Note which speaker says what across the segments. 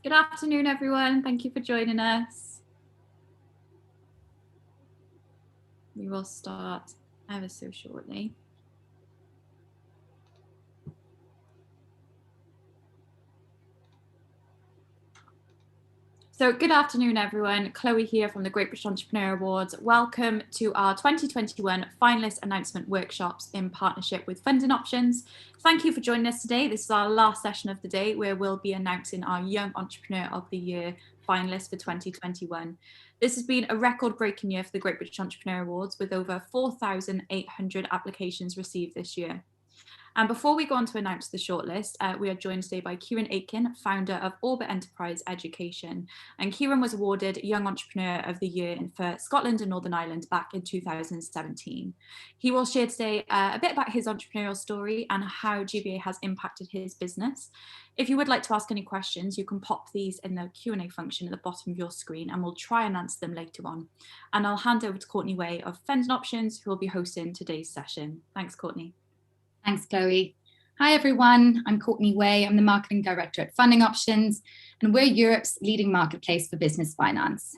Speaker 1: Good afternoon, everyone. Thank you for joining us. We will start ever so shortly. So good afternoon, everyone. Chloe here from the Great British Entrepreneur Awards. Welcome to our 2021 Finalist Announcement Workshops in partnership with Funding Options. Thank you for joining us today. This is our last session of the day where we'll be announcing our Young Entrepreneur of the Year finalists for 2021. This has been a record-breaking year for the Great British Entrepreneur Awards with over 4,800 applications received this year. And before we go on to announce the shortlist, we are joined today by Kieran Aitken, founder of Orbit Enterprise Education. And Kieran was awarded Young Entrepreneur of the Year for Scotland and Northern Ireland back in 2017. He will share today a bit about his entrepreneurial story and how GBEA has impacted his business. If you would like to ask any questions, you can pop these in the Q&A function at the bottom of your screen and we'll try and answer them later on. And I'll hand over to Courtney Way of Funding Options, who will be hosting today's session. Thanks, Courtney.
Speaker 2: Thanks, Chloe. Hi, everyone. I'm Courtney Way. I'm the Marketing Director at Funding Options, and we're Europe's leading marketplace for business finance.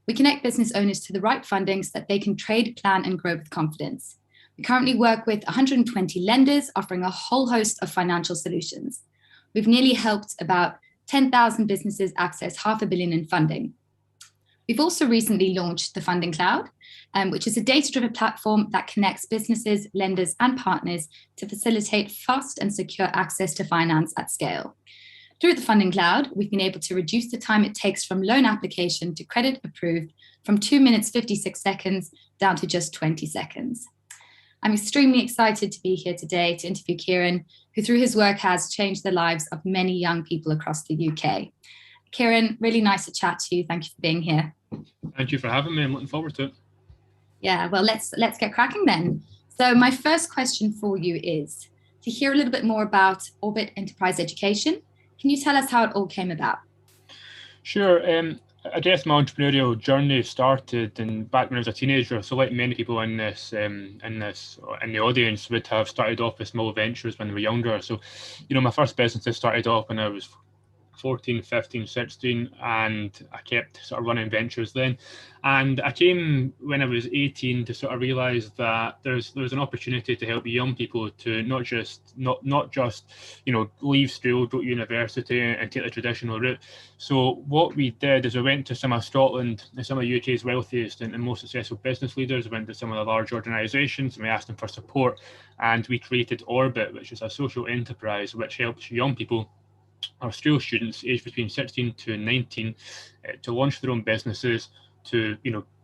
Speaker 2: We connect business owners to the right funding so that they can trade, plan, and grow with confidence. We currently work with 120 lenders, offering a whole host of financial solutions. We've nearly helped about 10,000 businesses access $500 million in funding. We've also recently launched the Funding Cloud, which is a data-driven platform that connects businesses, lenders, and partners to facilitate fast and secure access to finance at scale. Through the Funding Cloud, we've been able to reduce the time it takes from loan application to credit approved from 2 minutes 56 seconds down to just 20 seconds. I'm extremely excited to be here today to interview Kieran, who through his work has changed the lives of many young people across the UK. Kieran, really nice to chat to you. Thank you for being here.
Speaker 3: Thank you for having me. I'm looking forward to it.
Speaker 2: Yeah, well, let's get cracking then. So my first question for you is to hear a little bit more about Orbit Enterprise Education. Can you tell us how it all came about?
Speaker 3: Sure. I guess my entrepreneurial journey started back when I was a teenager. So, like many people in the audience would have started off with small ventures when they were younger. So, my first business started off when I was 14, 15, 16, and I kept sort of running ventures then. And I came when I was 18 to sort of realise that there's an opportunity to help young people to not just leave school, go to university and take the traditional route. So what we did is we went to some of Scotland and some of the UK's wealthiest and most successful business leaders. We went to some of the large organisations and we asked them for support. And we created Orbit, which is a social enterprise which helps young people, our school students aged between 16 to 19 to launch their own businesses, to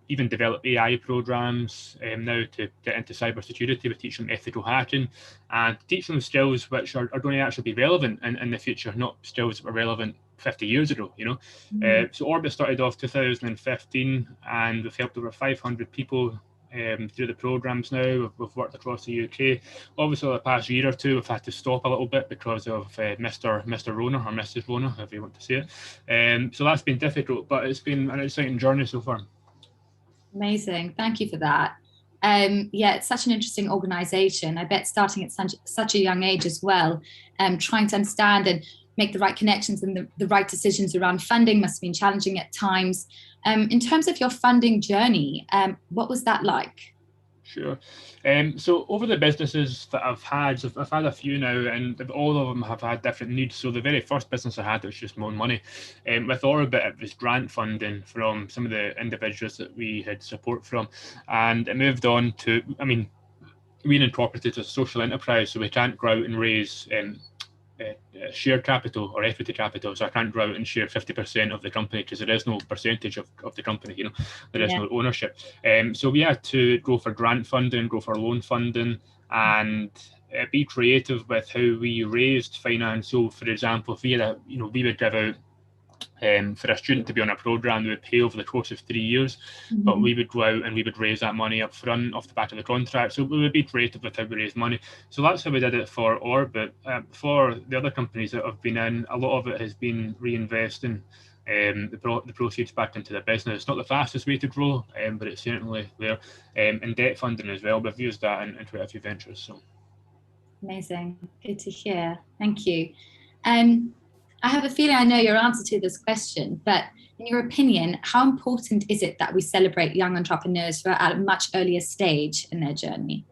Speaker 3: even develop AI programs now to get into cybersecurity. We teach them ethical hacking and teach them skills which are going to actually be relevant in the future, not skills that were relevant 50 years ago, So Orbit started off 2015 and we've helped over 500 people through the programs now. We've worked across the UK. Obviously, the past year or two, we've had to stop a little bit because of Mr. Rona or Mrs. Rona, if you want to say it. So that's been difficult, but it's been an exciting journey so far.
Speaker 2: Amazing. Thank you for that. Yeah, it's such an interesting organisation. I bet starting at such a young age as well, trying to understand and make the right connections and the right decisions around funding must have been challenging at times. In terms of your funding journey, what was that like?
Speaker 3: Sure. So over the businesses that I've had a few now, and all of them have had different needs. So the very first business I had was just my own money. With Orbit, it was grant funding from some of the individuals that we had support from, and it moved on to, we're incorporated as a social enterprise, so we can't go out and raise share capital or equity capital, so I can't go out and share 50% of the company because there is no percentage of the company, there is no ownership. So we had to go for grant funding, go for loan funding, and be creative with how we raised finance. So for example, if we had we would give out for a student to be on a program, they would pay over the course of 3 years, but we would go out and we would raise that money up front off the back of the contract. So we would be creative with how we raise money. So that's how we did it for Orbit. For the other companies that have been in, a lot of it has been reinvesting the proceeds back into the business. It's not the fastest way to grow, but it's certainly there. And debt funding as well. We've used that in quite a few ventures. So
Speaker 2: amazing, good to hear. Thank you. I have a feeling I know your answer to this question, but in your opinion, how important is it that we celebrate young entrepreneurs who are at a much earlier stage in their journey?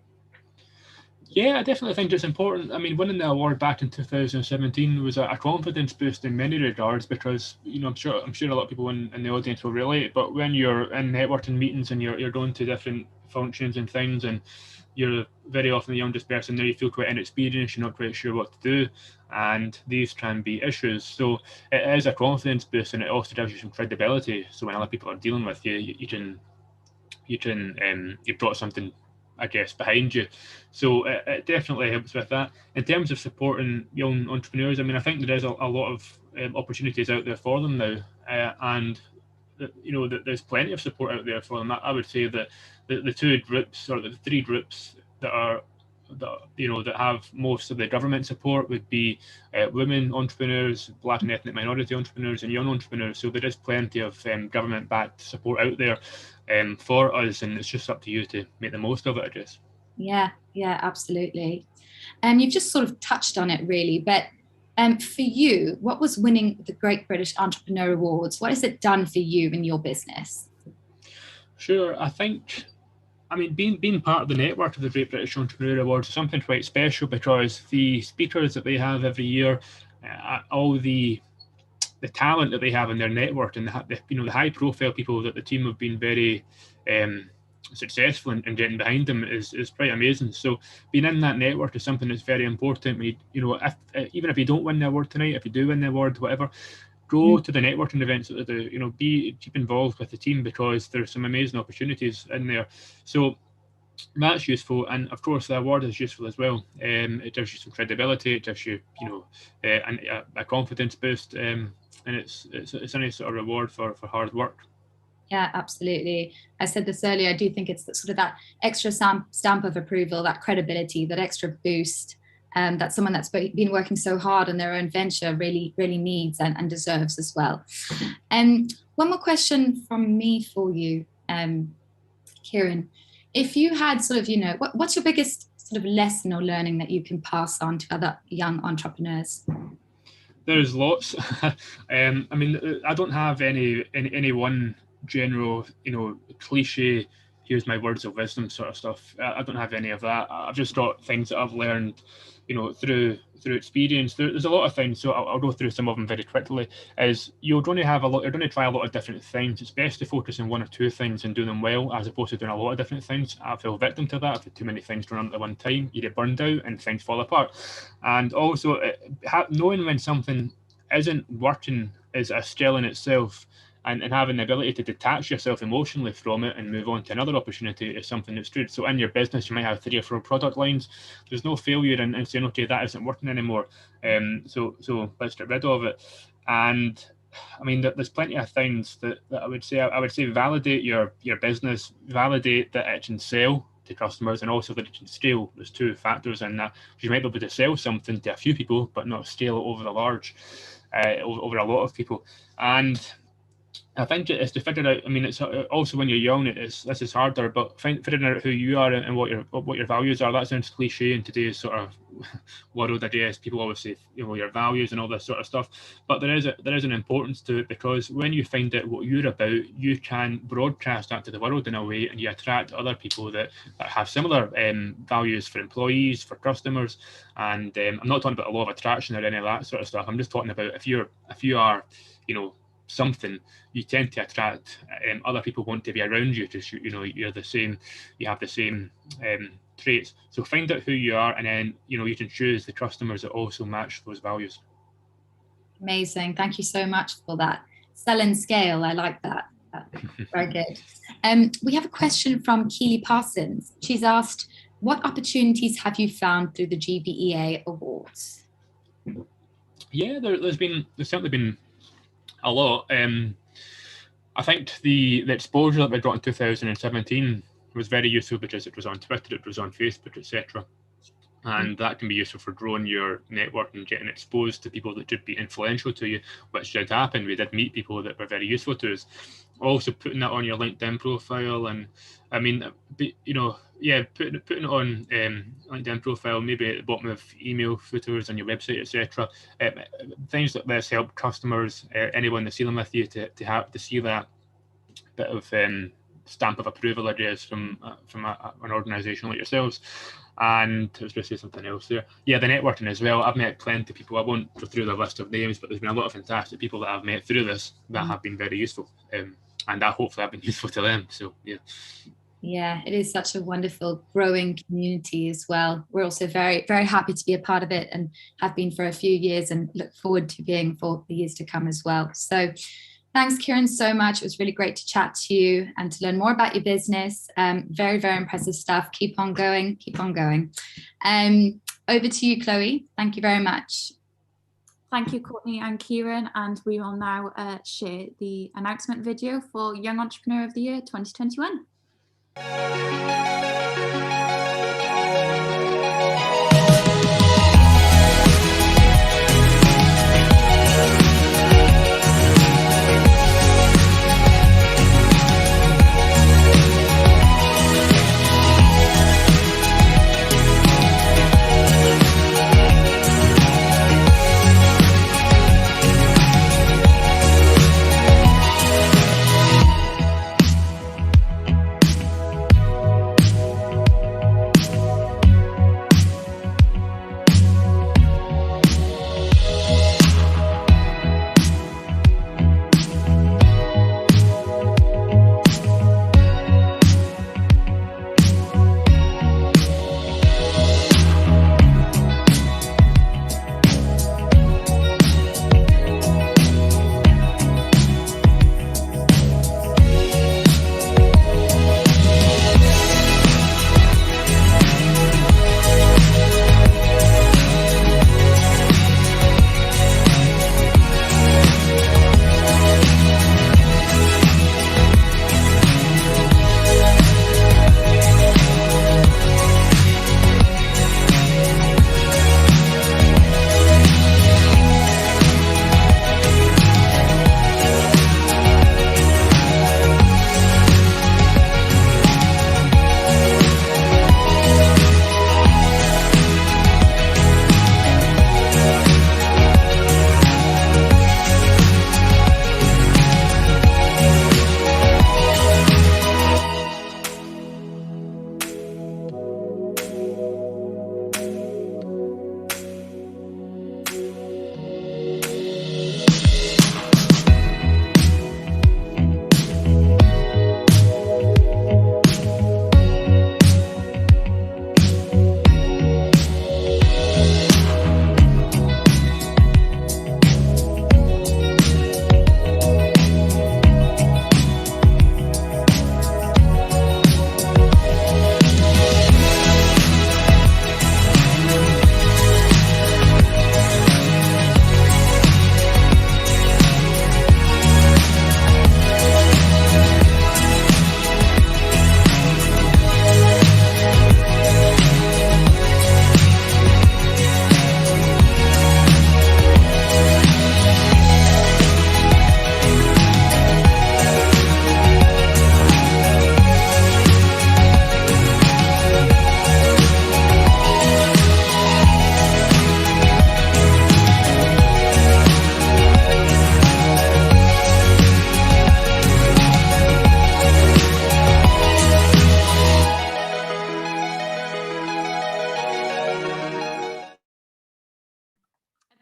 Speaker 3: Yeah, I definitely think it's important. I mean, winning the award back in 2017 was a confidence boost in many regards because, I'm sure a lot of people in the audience will relate. But when you're in networking meetings and you're going to different functions and things, and you're very often the youngest person there, you feel quite inexperienced, you're not quite sure what to do, and these can be issues. So it is a confidence boost, and it also gives you some credibility. So when other people are dealing with you, you've brought something, I guess, behind you. So it definitely helps with that. In terms of supporting young entrepreneurs, I mean, I think there is a lot of opportunities out there for them now, and there's plenty of support out there for them. I would say that the two groups, or the three groups that have most of the government support would be women entrepreneurs, Black and ethnic minority entrepreneurs, and young entrepreneurs. So there is plenty of government-backed support out there for us, and it's just up to you to make the most of it, I guess.
Speaker 2: Yeah, absolutely. You've just sort of touched on it really, but for you, what was winning the Great British Entrepreneur Awards? What has it done for you in your business?
Speaker 3: Sure, I think, being part of the network of the Great British Entrepreneur Awards is something quite special because the speakers that they have every year, all the talent that they have in their network, and the high profile people that the team have been very successful in getting behind them is quite amazing. So being in that network is something that's very important. Even if you don't win the award tonight, if you do win the award, whatever, go to the networking events that they do. Keep involved with the team because there's some amazing opportunities in there. So that's useful, and of course the award is useful as well. It gives you some credibility, it gives you a confidence boost, and it's a nice sort of reward for hard work.
Speaker 2: Yeah, absolutely. I said this earlier, I do think it's sort of that extra stamp of approval, that credibility, that extra boost that someone that's been working so hard on their own venture really needs and deserves as well. One more question from me for you, Kieran. If you had sort of, what's your biggest sort of lesson or learning that you can pass on to other young entrepreneurs?
Speaker 3: There's lots. I don't have any one general, cliche, here's my words of wisdom sort of stuff. I don't have any of that. I've just got things that I've learned, through experience. There's a lot of things, so I'll go through some of them very quickly. You're going to try a lot of different things. It's best to focus on one or two things and do them well, as opposed to doing a lot of different things. I feel victim to that. If too many things going on at one time, you get burned out and things fall apart. And also, knowing when something isn't working is a skill in itself. And having the ability to detach yourself emotionally from it and move on to another opportunity is something that's good. So in your business, you might have 3 or 4 product lines. There's no failure in saying, okay, that isn't working anymore. So let's get rid of it. And there's plenty of things that I would say validate your business, validate that it can sell to customers, and also that it can scale. There's 2 factors in that. You might be able to sell something to a few people, but not scale it over over a lot of people. And I think it's to figure out. It's also when you're young. This is harder, but figuring out who you are and what your values are. That sounds cliche in today's sort of world. I guess people always say your values and all this sort of stuff, but there is an importance to it, because when you find out what you're about, you can broadcast that to the world in a way, and you attract other people that have similar values for employees, for customers. And I'm not talking about a law of attraction or any of that sort of stuff. I'm just talking about if you are something, you tend to attract other people want to be around you, because you're the same, you have the same traits. So find out who you are, and then you can choose the customers that also match those values.
Speaker 2: Amazing. Thank you so much for that. Sell and scale. I like that. Very good. We have a question from Keely Parsons. She's asked, what opportunities have you found through the GBEA awards?
Speaker 3: Yeah, there's certainly been a lot. I think the exposure that we got in 2017 was very useful, because it was on Twitter, it was on Facebook, etc. And that can be useful for growing your network and getting exposed to people that should be influential to you, which did happen. We did meet people that were very useful to us. Also putting that on your LinkedIn profile, and I mean, you know, yeah, putting it on LinkedIn profile, maybe at the bottom of email footers on your website, etc. Things like this help customers, anyone that's dealing with you, to see that bit of stamp of approval, I guess, from an organisation like yourselves. And I was going to say something else there. Yeah, the networking as well. I've met plenty of people. I won't go through the list of names, but there's been a lot of fantastic people that I've met through this that have been very useful, and that hopefully have been useful to them. So yeah.
Speaker 2: Yeah, it is such a wonderful growing community as well. We're also very, very happy to be a part of it and have been for a few years, and look forward to being for the years to come as well. So thanks, Kieran, so much. It was really great to chat to you and to learn more about your business. Very, very impressive stuff. Keep on going. Keep on going. Over to you, Chloe. Thank you very much.
Speaker 1: Thank you, Courtney and Kieran. And we will now share the announcement video for Young Entrepreneur of the Year 2021.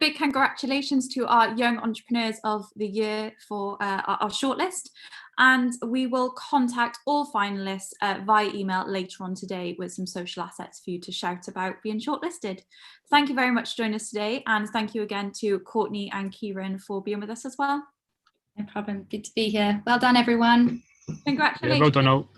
Speaker 1: Big congratulations to our Young Entrepreneurs of the Year for our shortlist. And we will contact all finalists via email later on today with some social assets for you to shout about being shortlisted. Thank you very much for joining us today. And thank you again to Courtney and Kieran for being with us as well.
Speaker 2: No problem. Good to be here. Well done, everyone.
Speaker 1: Congratulations.
Speaker 3: Yeah, well done all.